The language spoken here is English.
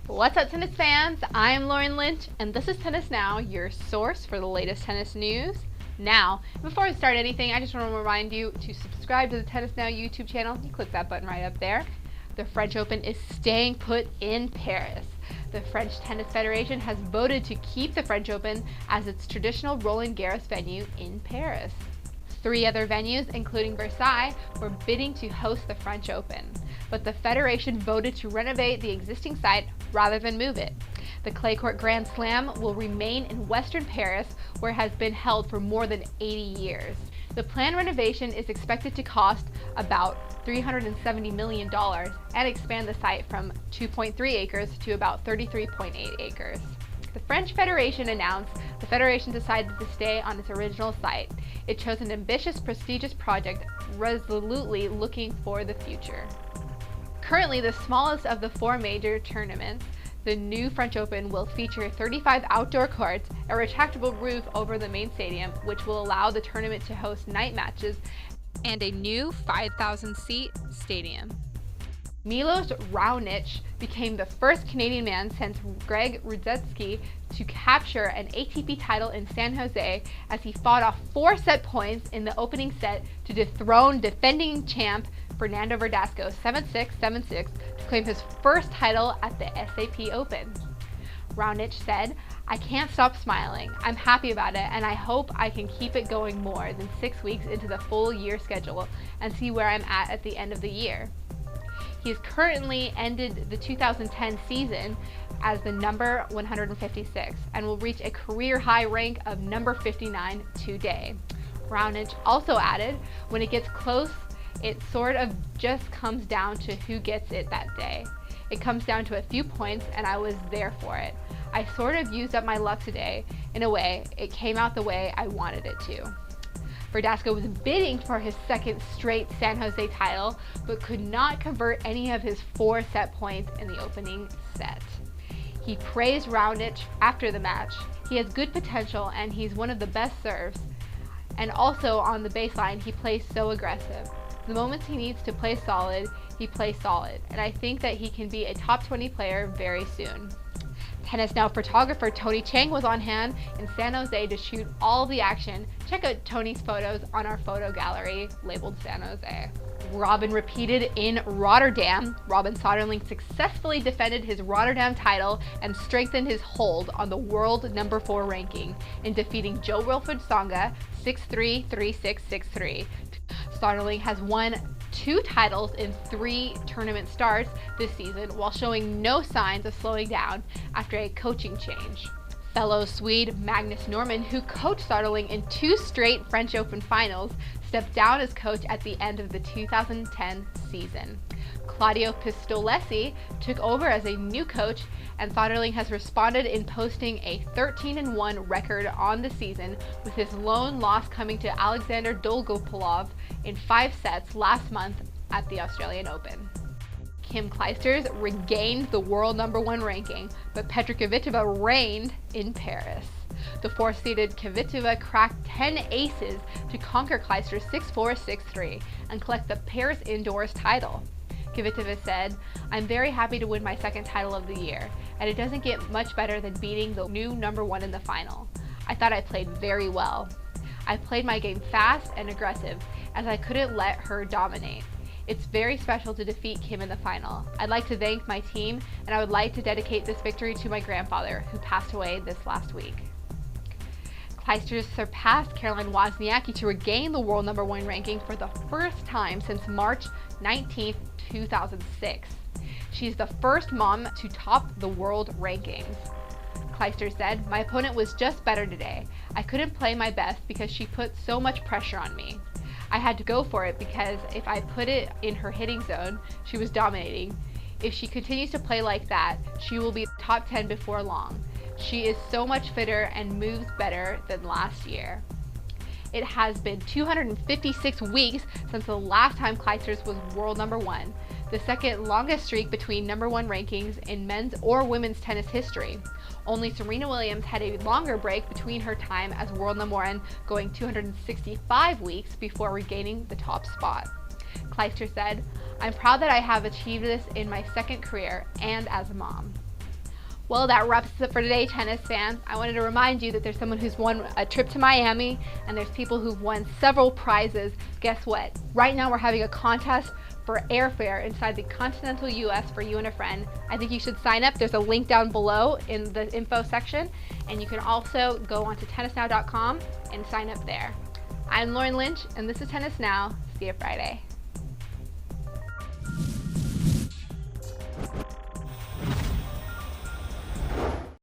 What's up, tennis fans? I'm Lauren Lynch, and this is Tennis Now, your source for the latest tennis news. Now, before I start anything, I just want to remind you to subscribe to the Tennis Now YouTube channel. You click that button right up there. The French Open is staying put in Paris. The French Tennis Federation has voted to keep the French Open as its traditional Roland Garros venue in Paris. 3 other venues, including Versailles, were bidding to host the French Open, but the Federation voted to renovate the existing site rather than move it. The clay court Grand Slam will remain in Western Paris, where it has been held for more than 80 years. The planned renovation is expected to cost about $370 million and expand the site from 2.3 acres to about 33.8 acres. The French Federation announced the Federation decided to stay on its original site. It chose an ambitious, prestigious project, resolutely looking for the future. Currently the smallest of the 4 major tournaments, the new French Open will feature 35 outdoor courts, a retractable roof over the main stadium, which will allow the tournament to host night matches, and a new 5,000-seat stadium. Milos Raonic became the first Canadian man since Greg Rusedski to capture an ATP title in San Jose as he fought off 4 set points in the opening set to dethrone defending champ Fernando Verdasco 7-6, 7-6 to claim his first title at the SAP Open. Raonic said, "I can't stop smiling. I'm happy about it, and I hope I can keep it going more than 6 weeks into the full year schedule and see where I'm at the end of the year." He has currently ended the 2010 season as the number 156 and will reach a career high rank of number 59 today. Raonic also added, "When it gets close, it sort of just comes down to who gets it that day. It comes down to a few points, and I was there for it. I sort of used up my luck today. In a way, it came out the way I wanted it to." Verdasco was bidding for his 2nd straight San Jose title, but could not convert any of his 4 set points in the opening set. He praised Raonic after the match. "He has good potential, and he's one of the best serves. And also on the baseline, he plays so aggressive. The moments he needs to play solid, he plays solid, and I think that he can be a top 20 player very soon." Tennis Now photographer Tony Chang was on hand in San Jose to shoot all the action. Check out Tony's photos on our photo gallery labeled San Jose. Robin repeated in Rotterdam. Robin Soderling successfully defended his Rotterdam title and strengthened his hold on the world number 4 ranking in defeating Jo-Wilfried Tsonga 6-3, 3-6, 6-3. Soderling has won 2 titles in 3 tournament starts this season while showing no signs of slowing down after a coaching change. Fellow Swede Magnus Norman, who coached Soderling in 2 straight French Open finals, stepped down as coach at the end of the 2010 season. Claudio Pistolesi took over as a new coach, and Soderling has responded in posting a 13-1 record on the season, with his lone loss coming to Alexander Dolgopolov in 5 sets last month at the Australian Open. Kim Clijsters regained the world number 1 ranking, but Petra Kvitova reigned in Paris. The 4th-seeded Kvitova cracked 10 aces to conquer Clijsters 6-4, 6-3 and collect the Paris Indoors title. Kvitova said, "I'm very happy to win my 2nd title of the year, and it doesn't get much better than beating the new number 1 in the final. I thought I played very well. I played my game fast and aggressive, as I couldn't let her dominate. It's very special to defeat Kim in the final. I'd like to thank my team, and I would like to dedicate this victory to my grandfather, who passed away this last week." Clijsters surpassed Caroline Wozniacki to regain the world number 1 ranking for the first time since March 19, 2006. She's the first mom to top the world rankings. Clijsters said, "My opponent was just better today. I couldn't play my best because she put so much pressure on me. I had to go for it because if I put it in her hitting zone, she was dominating. If she continues to play like that, she will be top 10 before long. She is so much fitter and moves better than last year." It has been 256 weeks since the last time Clijsters was world number 1, the 2nd longest streak between number 1 rankings in men's or women's tennis history. Only Serena Williams had a longer break between her time as world number 1, going 265 weeks before regaining the top spot. Clijsters said, I'm proud that I have achieved this in my second career and as a mom. Well, that wraps us up for today, tennis fans. I wanted to remind you that there's someone who's won a trip to Miami, and there's people who've won several prizes. Guess what? Right now we're having a contest for airfare inside the continental US for you and a friend. I think you should sign up. There's a link down below in the info section, and you can also go onto tennisnow.com and sign up there. I'm Lauren Lynch, and this is Tennis Now. See you Friday.